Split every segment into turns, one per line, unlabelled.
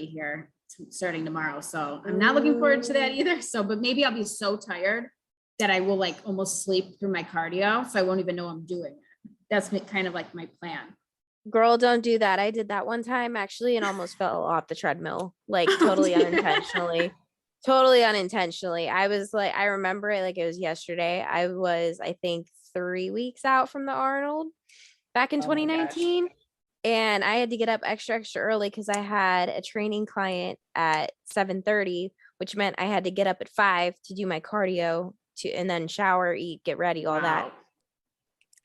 here starting tomorrow. So I'm not looking forward to that either. So, but maybe I'll be so tired that I will like almost sleep through my cardio. So I won't even know I'm doing it. That's kind of like my plan.
Girl, don't do that. I did that one time actually and almost fell off the treadmill, like totally unintentionally. Totally unintentionally. I was like, I remember it like it was yesterday. I was, I think, 3 weeks out from the Arnold back in 2019. And I had to get up extra early because I had a training client at 7:30, which meant I had to get up at 5 to do my cardio and then shower, eat, get ready, all that.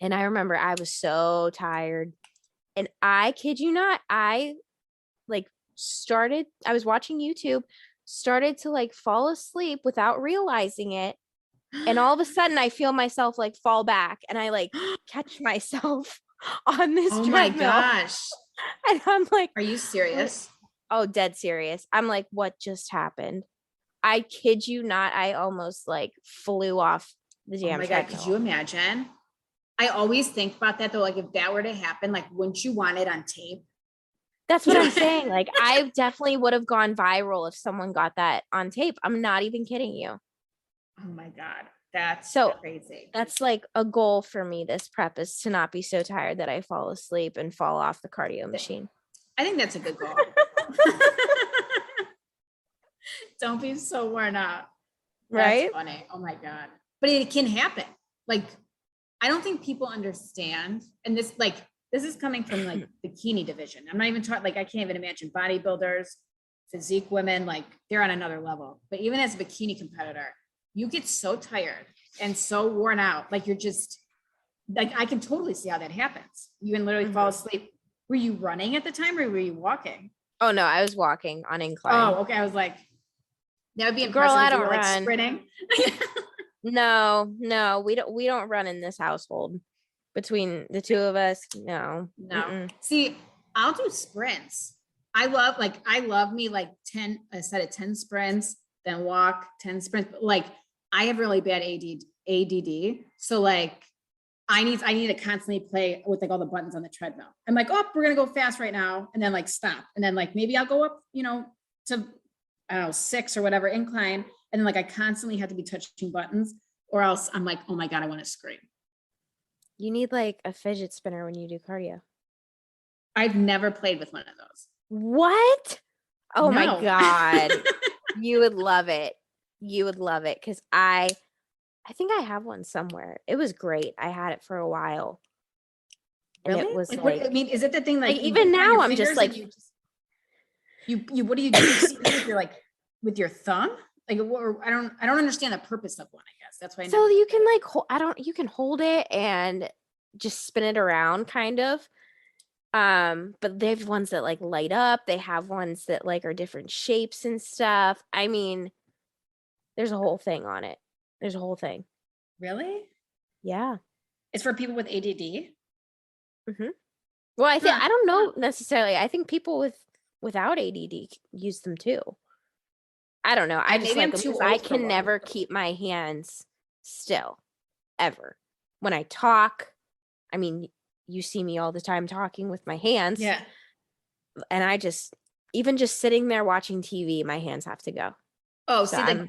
And I remember I was so tired. And I kid you not, I was watching YouTube, started to like fall asleep without realizing it. And all of a sudden I feel myself like fall back and I like catch myself on this treadmill.
My gosh.
And I'm like,
are you serious?
Oh, dead serious. I'm like, what just happened? I kid you not. I almost like flew off the damn treadmill.
God, could you imagine? I always think about that though. Like if that were to happen, like wouldn't you want it on tape?
That's what I'm saying. Like I definitely would have gone viral if someone got that on tape. I'm not even kidding you.
Oh my God. That's
so
crazy.
That's like a goal for me this prep is to not be so tired that I fall asleep and fall off the cardio machine.
I think that's a good goal. Don't be so worn out.
Right?
That's funny. Oh my God. But it can happen. Like, I don't think people understand. And this is coming from like bikini division. I'm not even talking, like, I can't even imagine bodybuilders, physique women, like they're on another level. But even as a bikini competitor, you get so tired and so worn out. Like you're just like, I can totally see how that happens. You can literally fall asleep. Were you running at the time or were you walking?
Oh no, I was walking on incline.
Oh, okay. I was like, that would be impressive.
Girl, I don't run.
Like sprinting.
No, we don't run in this household. Between the two of us, no.
See, I'll do sprints. I love me like 10, a set of 10 sprints, then walk 10 sprints. But like I have really bad ADD. So like I need to constantly play with like all the buttons on the treadmill. I'm like, oh, we're going to go fast right now. And then like stop. And then like, maybe I'll go up, to, I don't know, 6 or whatever incline. And then like, I constantly have to be touching buttons or else I'm like, oh my God, I want to scream.
You need like a fidget spinner when you do cardio.
I've never played with one of those.
What? Oh my God. You would love it. You would love it. Cause I think I have one somewhere. It was great. I had it for a while. And
really?
It was
like what, I mean, is it the thing like
even now I'm just like
you what do you do? You see with your like with your thumb? Like I don't understand the purpose of one, I guess. That's why
you can like you can hold it and just spin it around kind of. But they have ones that like light up. They have ones that like are different shapes and stuff. I mean, there's a whole thing on it. There's a whole thing.
Really?
Yeah.
It's for people with ADD?
Mm-hmm. Well, I think I don't know necessarily. I think people without ADD use them too. I don't know. I just like them because I can never keep my hands still, ever. When I talk, I mean, you see me all the time talking with my hands.
Yeah.
And I just, even just sitting there watching TV, my hands have to go.
Oh, so see, like,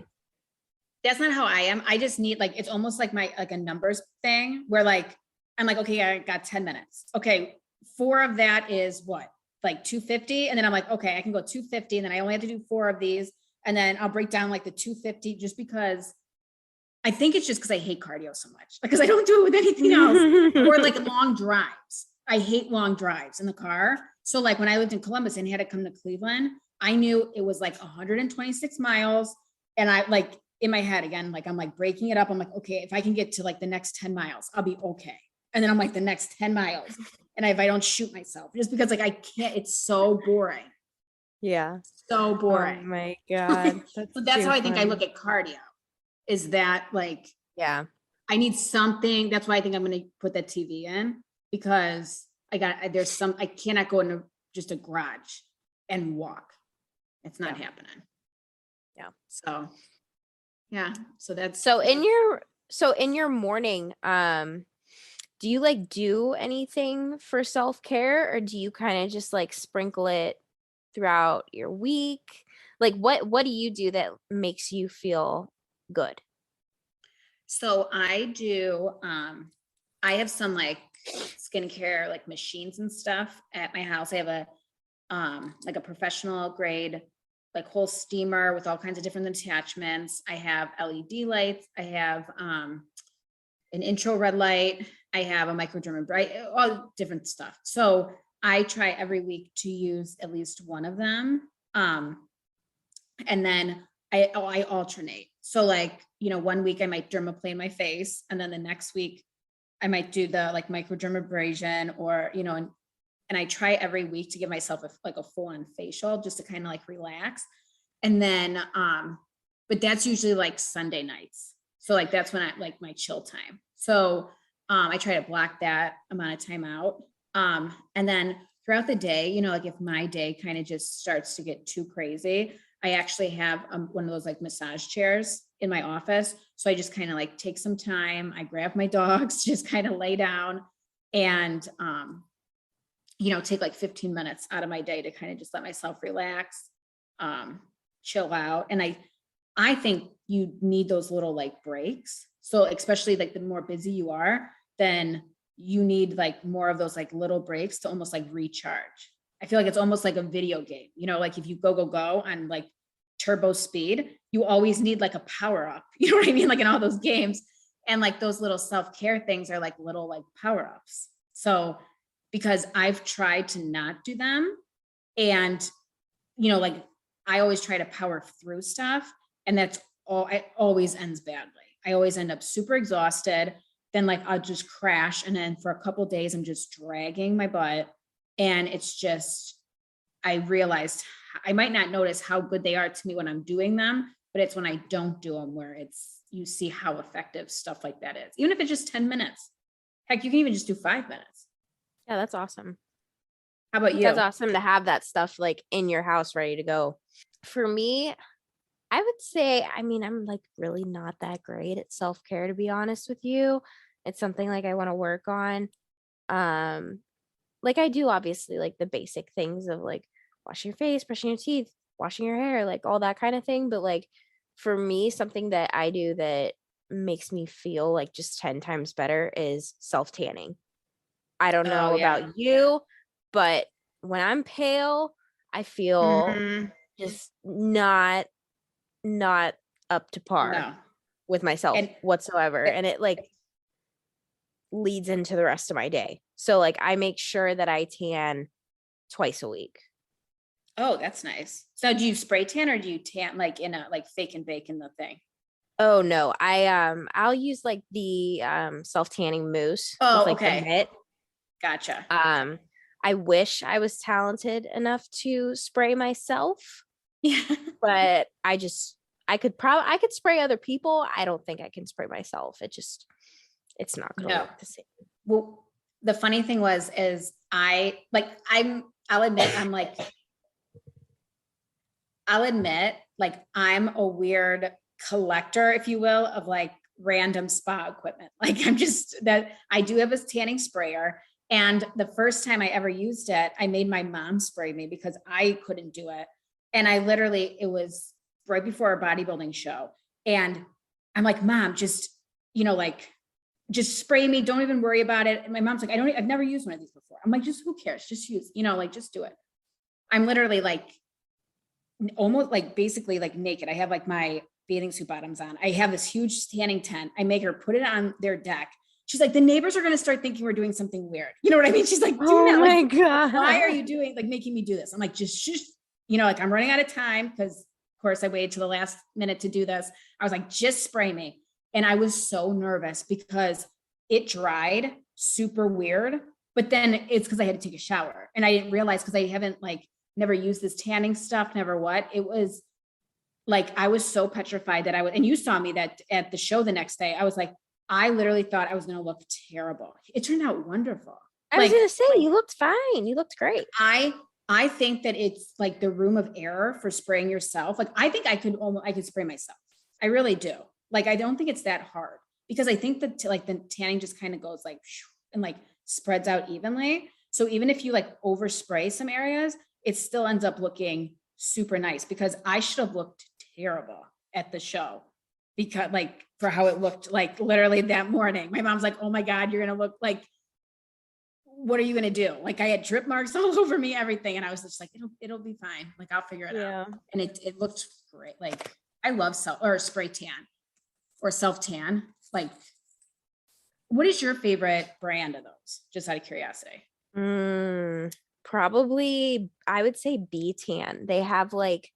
that's not how I am. I just need like, it's almost like a numbers thing where like, I'm like, okay, I got 10 minutes. Okay. 4 of that is what? Like 250. And then I'm like, okay, I can go 250. And then I only have to do 4 of these. And then I'll break down like the 250 just because I think it's just because I hate cardio so much because I don't do it with anything else or like long drives. I hate long drives in the car. So like when I lived in Columbus and had to come to Cleveland, I knew it was like 126 miles. And I like in my head again, like I'm like breaking it up. I'm like, okay, if I can get to like the next 10 miles, I'll be okay. And then I'm like the next 10 miles. And if I don't shoot myself, just because like I can't, it's so boring.
Yeah.
So boring.
Oh my God.
So that's how I think I look at cardio. Is that like,
yeah,
I need something. That's why I think I'm going to put that TV in because I cannot go into just a garage and walk. It's not happening.
Yeah.
So, yeah. So that's.
So in your morning, do you like do anything for self-care or do you kind of just like sprinkle it throughout your week? Like what do you do that makes you feel good?
So I have some like skincare like machines and stuff at my house. I have like a professional grade like whole steamer with all kinds of different attachments. I have LED lights. I have an intro red light. I have a microdermabrasion, bright, all different stuff. So I try every week to use at least one of them. And then I alternate. So like, one week I might dermaplane my face, and then the next week I might do the like microdermabrasion, or, and I try every week to give myself like a full on facial just to kind of like relax. And then, but that's usually like Sunday nights. So like, that's when I like my chill time. So I try to block that amount of time out. And then throughout the day, like if my day kind of just starts to get too crazy, I actually have one of those like massage chairs in my office. So I just kind of like take some time. I grab my dogs, just kind of lay down and, take like 15 minutes out of my day to kind of just let myself relax, chill out. And I think you need those little like breaks. So especially like the more busy you are, then you need like more of those like little breaks to almost like recharge. I feel like it's almost like a video game, like if you go on like turbo speed, you always need like a power up, you know what I mean? Like in all those games, and like those little self-care things are like little like power ups. So because I've tried to not do them, and, like I always try to power through stuff, and that's all, it always ends badly. I always end up super exhausted. Then like I'll just crash. And then for a couple of days, I'm just dragging my butt. And it's just, I realized I might not notice how good they are to me when I'm doing them, but it's when I don't do them where you see how effective stuff like that is. Even if it's just 10 minutes. Heck, you can even just do 5 minutes.
Yeah, that's awesome.
How about you?
That's awesome to have that stuff like in your house ready to go. For me, I would say, I mean, I'm like really not that great at self-care, to be honest with you. It's something like I want to work on. Like I do obviously like the basic things of like washing your face, brushing your teeth, washing your hair, like all that kind of thing. But like for me, something that I do that makes me feel like just 10 times better is self-tanning. I don't know about you, but when I'm pale, I feel just not up to par with myself whatsoever. And it like leads into the rest of my day. So like I make sure that I tan twice a week.
Oh, that's nice. So do you spray tan, or do you tan like in a like fake and bake in the thing?
Oh no, I'll use like the self-tanning mousse with like the mitt.
Gotcha.
I wish I was talented enough to spray myself.
Yeah.
But I could spray other people. I don't think I can spray myself. It's not gonna work the same.
Well, the funny thing is I'll admit like I'm a weird collector, if you will, of like random spa equipment. Like I do have a tanning sprayer. And the first time I ever used it, I made my mom spray me because I couldn't do it. And it was right before a bodybuilding show. And I'm like, Mom, just spray me. Don't even worry about it. And my mom's like, I've never used one of these before. I'm like, just who cares? Just use, just do it. I'm literally like almost like basically like naked. I have like my bathing suit bottoms on. I have this huge tanning tent. I make her put it on their deck. She's like, the neighbors are going to start thinking we're doing something weird. You know what I mean? She's like,
oh my God.
Why are you doing like making me do this? I'm like, just, like I'm running out of time because of course I waited to the last minute to do this. I was like, just spray me. And I was so nervous because it dried super weird, but then it's because I had to take a shower and I didn't realize because I haven't never used this tanning stuff, never what. It was like, I was so petrified that and you saw me that at the show the next day, I was like, I literally thought I was going to look terrible. It turned out wonderful.
I was going to say, you looked fine. You looked great.
I think that it's like the room of error for spraying yourself. Like, I think I could spray myself. I really do. Like, I don't think it's that hard because I think that like the tanning just kind of goes like, and like spreads out evenly. So even if you like overspray some areas, it still ends up looking super nice because I should have looked terrible at the show because like for how it looked like literally that morning. My mom's like, oh my God, you're going to look like, what are you going to do? Like I had drip marks all over me, everything. And I was just like, it'll be fine. Like I'll figure it out. And it looked great. Like I love spray tan or self tan. Like, what is your favorite brand of those? Just out of curiosity.
Probably, I would say B-tan. They have like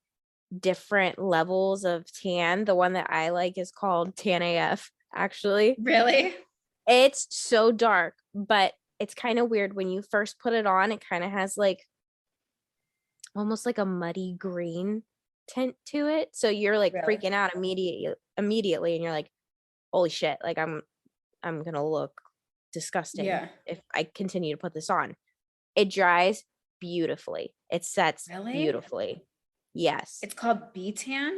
different levels of tan. The one that I like is called Tan AF, actually.
Really?
It's so dark, but it's kind of weird when you first put it on. It kind of has like almost like a muddy green tint to it. So you're like
Really?
freaking out immediately, and you're like, holy shit, like I'm gonna look disgusting if I continue to put this on. It dries beautifully. It sets beautifully. Yes.
It's called B-tan?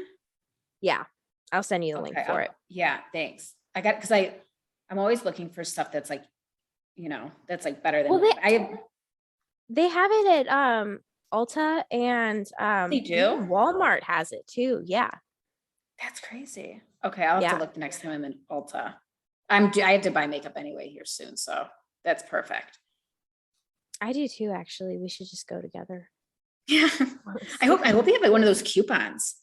Yeah. I'll send you the link for it.
Yeah, thanks. I got, because I'm always looking for stuff that's like, that's like better than
they have it at Ulta and
they do?
even Walmart has it too. Yeah.
That's crazy. Okay, I'll have to look the next time I'm in Ulta. I have to buy makeup anyway here soon, so that's perfect.
I do too, actually. We should just go together.
Yeah. I hope they have like one of those coupons.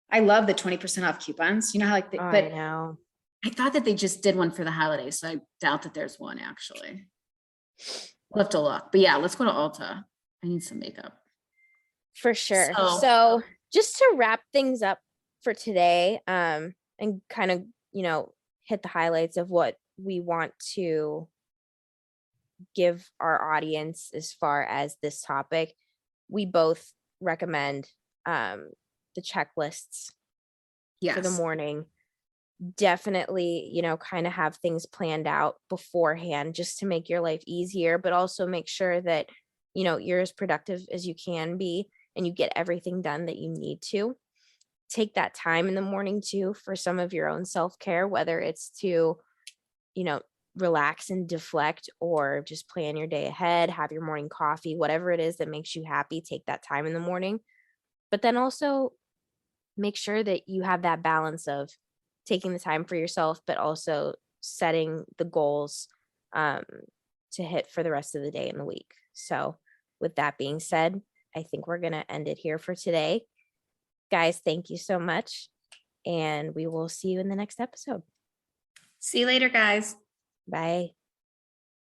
I love the 20% off coupons. You know how like
I know.
I thought that they just did one for the holidays, so I doubt that there's one actually. We'll have to look. But yeah, let's go to Ulta. I need some makeup.
For sure. So just to wrap things up for today, and kind of, hit the highlights of what we want to give our audience as far as this topic. We both recommend the checklists for the morning. Definitely, kind of have things planned out beforehand just to make your life easier, but also make sure that, you're as productive as you can be and you get everything done that you need to. Take that time in the morning too for some of your own self-care, whether it's to, relax and deflect or just plan your day ahead, have your morning coffee, whatever it is that makes you happy, take that time in the morning. But then also make sure that you have that balance of taking the time for yourself, but also setting the goals to hit for the rest of the day and the week. So with that being said, I think we're going to end it here for today. Guys, thank you so much. And we will see you in the next episode.
See you later, guys.
Bye.